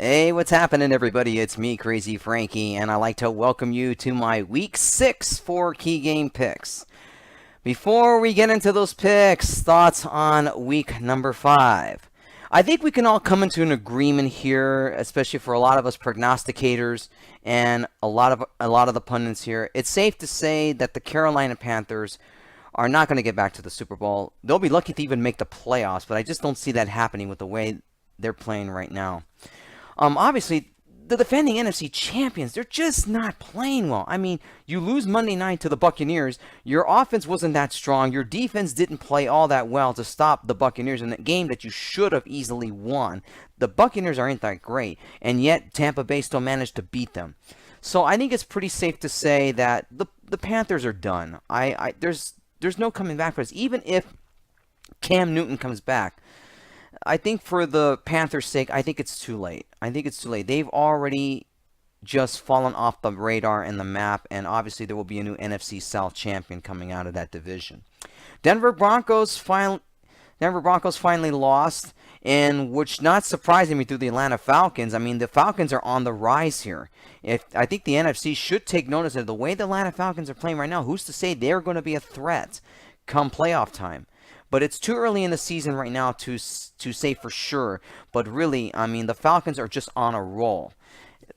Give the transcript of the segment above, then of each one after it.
Hey, what's happening, everybody? It's me, Crazyfrankie, and I'd like to welcome you to my Week 6 for key game picks. Before we get into those picks, thoughts on week number 5. I think we can all come into an agreement here, especially for a lot of us prognosticators and a lot of the pundits here. It's safe to say that the Carolina Panthers are not going to get back to the Super Bowl. They'll be lucky to even make the playoffs, but I just don't see that happening with the way they're playing right now. Obviously, the defending NFC champions, they're just not playing well. I mean, you lose Monday night to the Buccaneers. Your offense wasn't that strong. Your defense didn't play all that well to stop the Buccaneers in a game that you should have easily won. The Buccaneers aren't that great, and yet Tampa Bay still managed to beat them. So I think it's pretty safe to say that the Panthers are done. There's no coming back for this. Even if Cam Newton comes back, I think for the Panthers' sake, I think it's too late. I think it's too late. They've already just fallen off the radar and the map, and obviously there will be a new NFC South champion coming out of that division. Denver Broncos finally lost, and which not surprising me through the Atlanta Falcons. I mean, the Falcons are on the rise here. I think the NFC should take notice of the way the Atlanta Falcons are playing right now. Who's to say they're going to be a threat come playoff time? But it's too early in the season right now to say for sure. But really, I mean, the Falcons are just on a roll.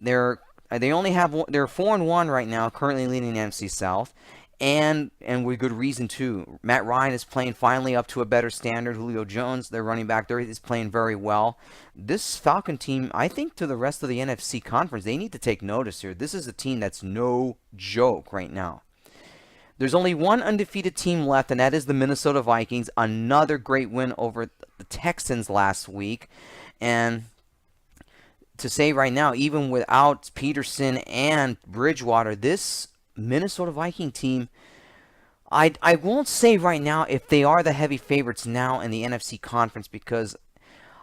They're 4-1 right now, currently leading the NFC South, and with good reason too. Matt Ryan is playing finally up to a better standard. Julio Jones, their running back, is playing very well. This Falcon team, I think, to the rest of the NFC conference, they need to take notice here. This is a team that's no joke right now. There's only one undefeated team left, and that is the Minnesota Vikings. Another great win over the Texans last week. And to say right now, even without Peterson and Bridgewater, this Minnesota Viking team, I won't say right now if they are the heavy favorites now in the NFC conference, because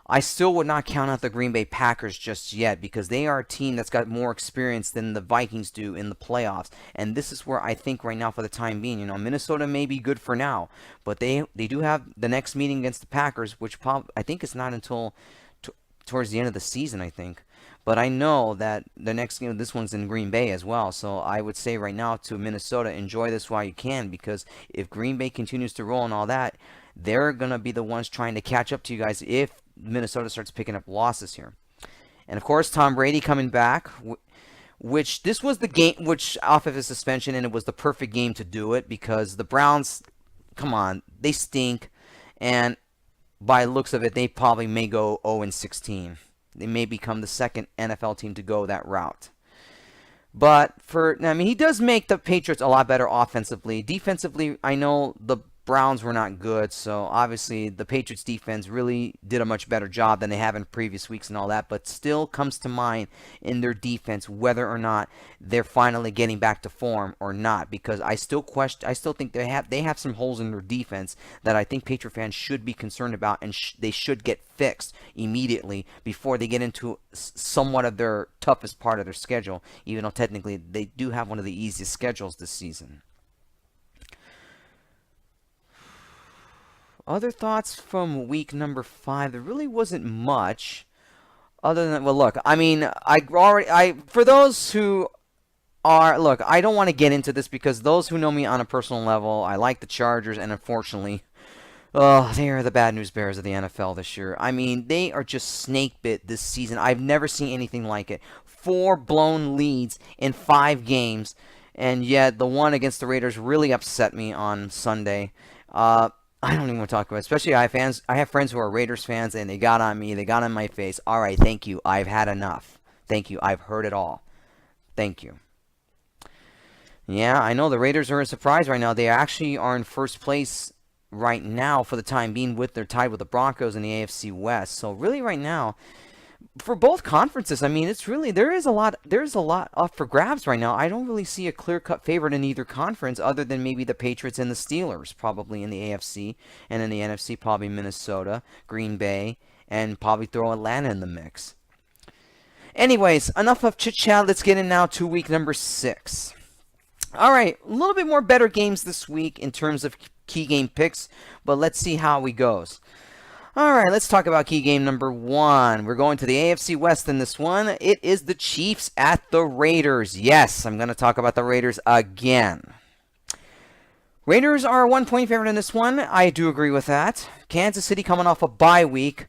I still would not count out the Green Bay Packers just yet, because they are a team that's got more experience than the Vikings do in the playoffs. And this is where I think right now, for the time being, Minnesota may be good for now, but they do have the next meeting against the Packers, which I think is not until towards the end of the season, I think. But I know that the next game, this one's in Green Bay as well. So I would say right now to Minnesota, enjoy this while you can, because if Green Bay continues to roll and all that, they're going to be the ones trying to catch up to you guys if Minnesota starts picking up losses here. And of course, Tom Brady coming back, which this was the game, which off of his suspension, and it was the perfect game to do it, because the Browns, come on, they stink, and by looks of it, they probably may go 0-16. They may become the second NFL team to go that route. But he does make the Patriots a lot better offensively. Defensively, I know the Browns were not good, so obviously the Patriots defense really did a much better job than they have in previous weeks and all that, but still comes to mind in their defense whether or not they're finally getting back to form or not, because I still think they have some holes in their defense that I think Patriot fans should be concerned about, and they should get fixed immediately before they get into somewhat of their toughest part of their schedule, even though technically they do have one of the easiest schedules this season. Other thoughts from week number 5, there really wasn't much other than, well, look, I mean, for those who are, look, I don't want to get into this, because those who know me on a personal level, I like the Chargers, and unfortunately, they are the bad news bears of the NFL this year. I mean, they are just snake bit this season. I've never seen anything like it. 4 blown leads in 5 games, and yet the one against the Raiders really upset me on Sunday. I don't even want to talk about it. Especially I have friends who are Raiders fans, and they got on me. They got on my face. All right, thank you. I've had enough. Thank you. I've heard it all. Thank you. Yeah, I know the Raiders are a surprise right now. They actually are in first place right now for the time being. They're tied with the Broncos in the AFC West. So really right now, for both conferences, I mean, it's really, there's a lot up for grabs right now. I don't really see a clear-cut favorite in either conference, other than maybe the Patriots and the Steelers, probably in the AFC, and in the NFC, probably Minnesota, Green Bay, and probably throw Atlanta in the mix. Anyways, enough of chit-chat. Let's get in now to week number 6. All right, a little bit more better games this week in terms of key game picks, but let's see how it goes. All right, let's talk about key game number 1. We're going to the AFC West in this one. It is the Chiefs at the Raiders. Yes, I'm going to talk about the Raiders again. Raiders are a 1-point favorite in this one. I do agree with that. Kansas City coming off a bye week.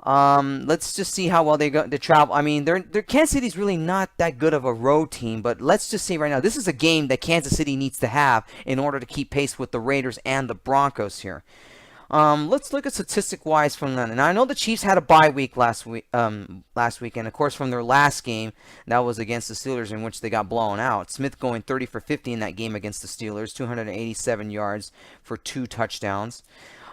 Let's just see how well they go to travel. I mean, Kansas City's really not that good of a road team, but let's just say right now, this is a game that Kansas City needs to have in order to keep pace with the Raiders and the Broncos here. Let's look at statistic-wise from them. And I know the Chiefs had a bye week last week, and of course from their last game, that was against the Steelers, in which they got blown out. Smith going 30 for 50 in that game against the Steelers, 287 yards for 2 touchdowns.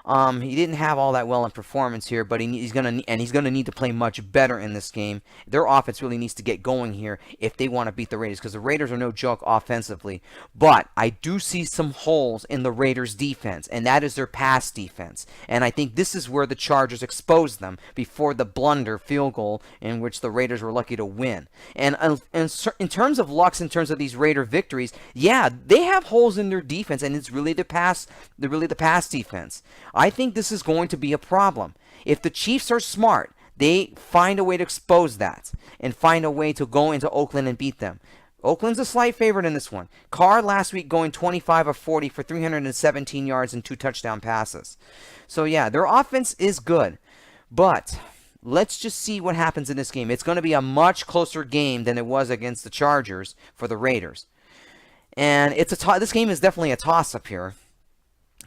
He didn't have all that well in performance here, but he's gonna need to play much better in this game. Their offense really needs to get going here if they want to beat the Raiders, because the Raiders are no joke offensively. But I do see some holes in the Raiders' defense, and that is their pass defense. And I think this is where the Chargers exposed them before the blunder field goal in which the Raiders were lucky to win. And in terms of lucks, in terms of these Raider victories, yeah, they have holes in their defense, and it's really the pass defense. I think this is going to be a problem. If the Chiefs are smart, they find a way to expose that and find a way to go into Oakland and beat them. Oakland's a slight favorite in this one. Carr last week going 25 of 40 for 317 yards and 2 touchdown passes. So yeah, their offense is good. But let's just see what happens in this game. It's going to be a much closer game than it was against the Chargers for the Raiders. And this game is definitely a toss-up here.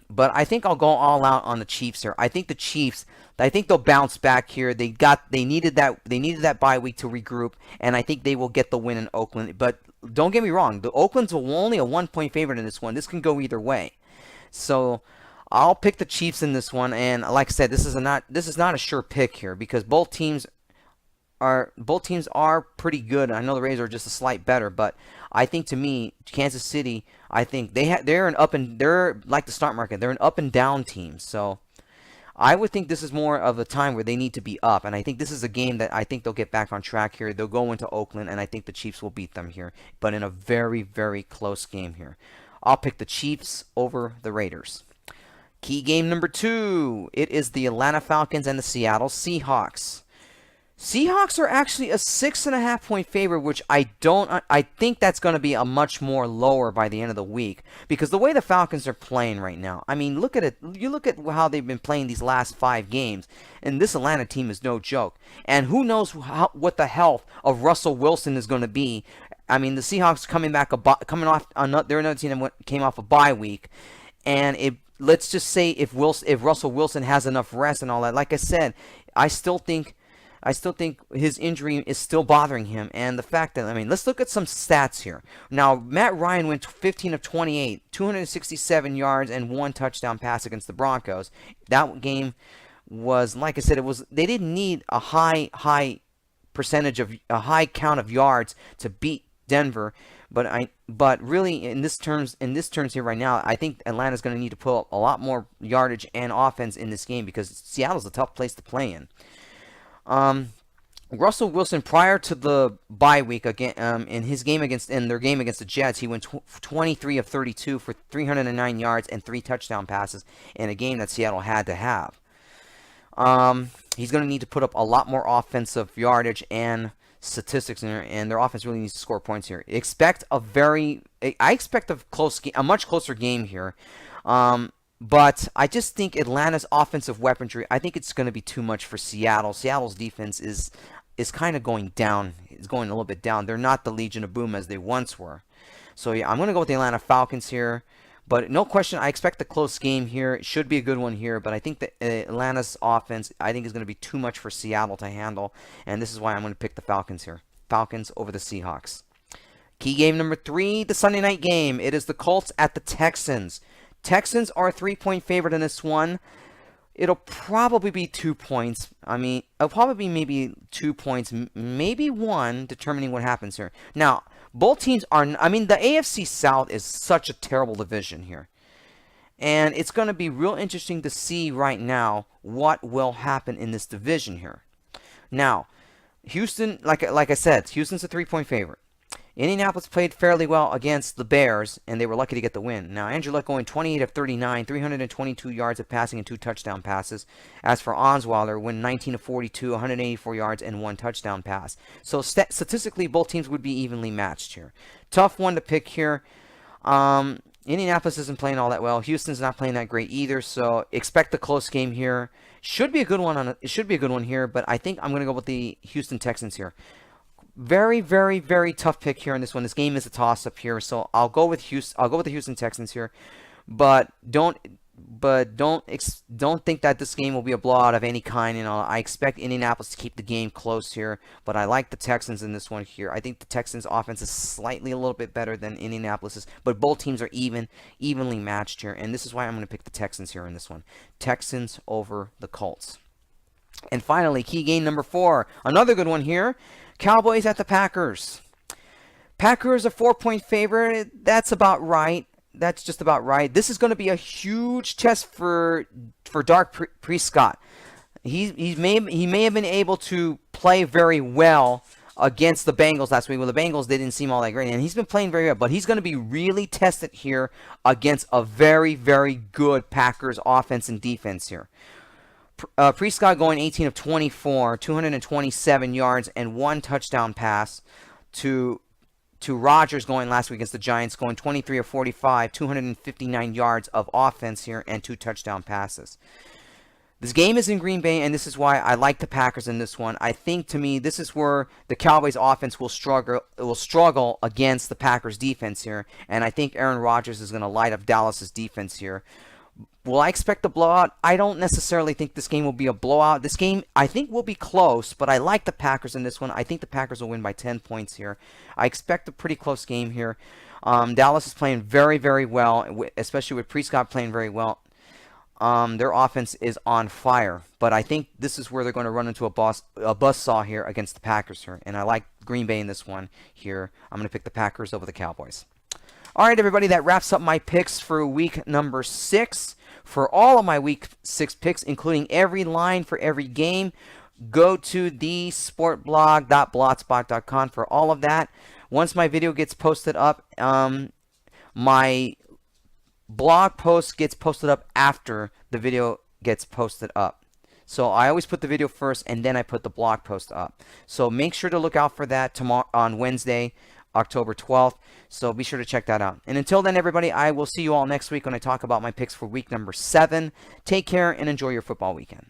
But I think I'll go all out on the Chiefs here. I think they'll bounce back here. They needed that bye week to regroup, and I think they will get the win in Oakland. But don't get me wrong, the Oakland's only a 1-point favorite in this one. This can go either way. So I'll pick the Chiefs in this one, and like I said, this is not a sure pick here, because both teams are pretty good. I know the Raiders are just a slight better, but I think, to me, Kansas City, I think they're like the stock market. They're an up and down team. So I would think this is more of a time where they need to be up, and I think this is a game that I think they'll get back on track here. They'll go into Oakland, and I think the Chiefs will beat them here, but in a very, very close game here. I'll pick the Chiefs over the Raiders. Key game number 2. It is the Atlanta Falcons and the Seattle Seahawks. Seahawks are actually a 6.5-point favorite, which I think that's going to be a much more lower by the end of the week, because the way the Falcons are playing right now, I mean, look at it. You look at how they've been playing these last 5 games, and this Atlanta team is no joke. And who knows what the health of Russell Wilson is going to be. I mean, the Seahawks they're another team that came off a bye week, and let's just say if Russell Wilson has enough rest and all that, like I said, I still think his injury is still bothering him, and the fact that, I mean, let's look at some stats here. Now, Matt Ryan went 15 of 28, 267 yards and 1 touchdown pass against the Broncos. That game was, like I said, they didn't need a high count of yards to beat Denver, but really in this terms here right now, I think Atlanta's going to need to put up a lot more yardage and offense in this game, because Seattle's a tough place to play in. Russell Wilson, prior to the bye week, again, in their game against the Jets, he went 23 of 32 for 309 yards and 3 touchdown passes in a game that Seattle had to have. He's going to need to put up a lot more offensive yardage and statistics, and their offense really needs to score points here. I expect a much closer game here. But I just think Atlanta's offensive weaponry, I think it's going to be too much for Seattle. Seattle's defense is kind of going down. It's going a little bit down. They're not the Legion of Boom as they once were. So yeah, I'm going to go with the Atlanta Falcons here. But no question, I expect a close game here. It should be a good one here. But I think that Atlanta's offense, I think, is going to be too much for Seattle to handle. And this is why I'm going to pick the Falcons here. Falcons over the Seahawks. Key game number 3, the Sunday night game. It is the Colts at the Texans. Texans are a 3-point favorite in this one. It'll probably be 2 points. I mean, it'll probably be maybe 2 points, maybe 1, determining what happens here. Now, both teams are, I mean, the AFC South is such a terrible division here. And it's going to be real interesting to see right now what will happen in this division here. Now, Houston, like I said, Houston's a 3-point favorite. Indianapolis played fairly well against the Bears, and they were lucky to get the win. Now, Andrew Luck going 28 of 39, 322 yards of passing and 2 touchdown passes. As for Osweiler, went 19 of 42, 184 yards and 1 touchdown pass. So statistically, both teams would be evenly matched here. Tough one to pick here. Indianapolis isn't playing all that well. Houston's not playing that great either, so expect a close game here. Should be a good one it should be a good one here, but I think I'm going to go with the Houston Texans here. Very, very, very tough pick here in this one. This game is a toss-up here, so I'll go with the Houston Texans here, but don't think that this game will be a blowout of any kind. I expect Indianapolis to keep the game close here, but I like the Texans in this one here. I think the Texans' offense is slightly a little bit better than Indianapolis's, but both teams are evenly matched here, and this is why I'm going to pick the Texans here in this one. Texans over the Colts. And finally, key game number 4, another good one here. Cowboys at the Packers. Packers a 4-point favorite. That's about right. That's just about right. This is going to be a huge test for Dak Prescott. He may have been able to play very well against the Bengals last week. Well, the Bengals didn't seem all that great, and he's been playing very well. But he's going to be really tested here against a very, very good Packers offense and defense here. Prescott going 18 of 24, 227 yards and 1 touchdown pass to Rodgers going last week against the Giants, going 23 of 45, 259 yards of offense here and 2 touchdown passes. This game is in Green Bay, and this is why I like the Packers in this one. I think, to me, this is where the Cowboys offense will struggle against the Packers defense here, and I think Aaron Rodgers is going to light up Dallas's defense here. Will I expect a blowout? I don't necessarily think this game will be a blowout. This game, I think, will be close, but I like the Packers in this one. I think the Packers will win by 10 points here. I expect a pretty close game here. Dallas is playing very, very well, especially with Prescott playing very well. Their offense is on fire, but I think this is where they're going to run into a buzzsaw here against the Packers here, and I like Green Bay in this one here. I'm going to pick the Packers over the Cowboys. All right, everybody, that wraps up my picks for week number 6. For all of my week 6 picks, including every line for every game, go to thesportblog.blogspot.com for all of that. Once my video gets posted up, my blog post gets posted up after the video gets posted up. So I always put the video first, and then I put the blog post up. So make sure to look out for that tomorrow on Wednesday, October 12th. So be sure to check that out. And until then, everybody, I will see you all next week when I talk about my picks for week number 7. Take care and enjoy your football weekend.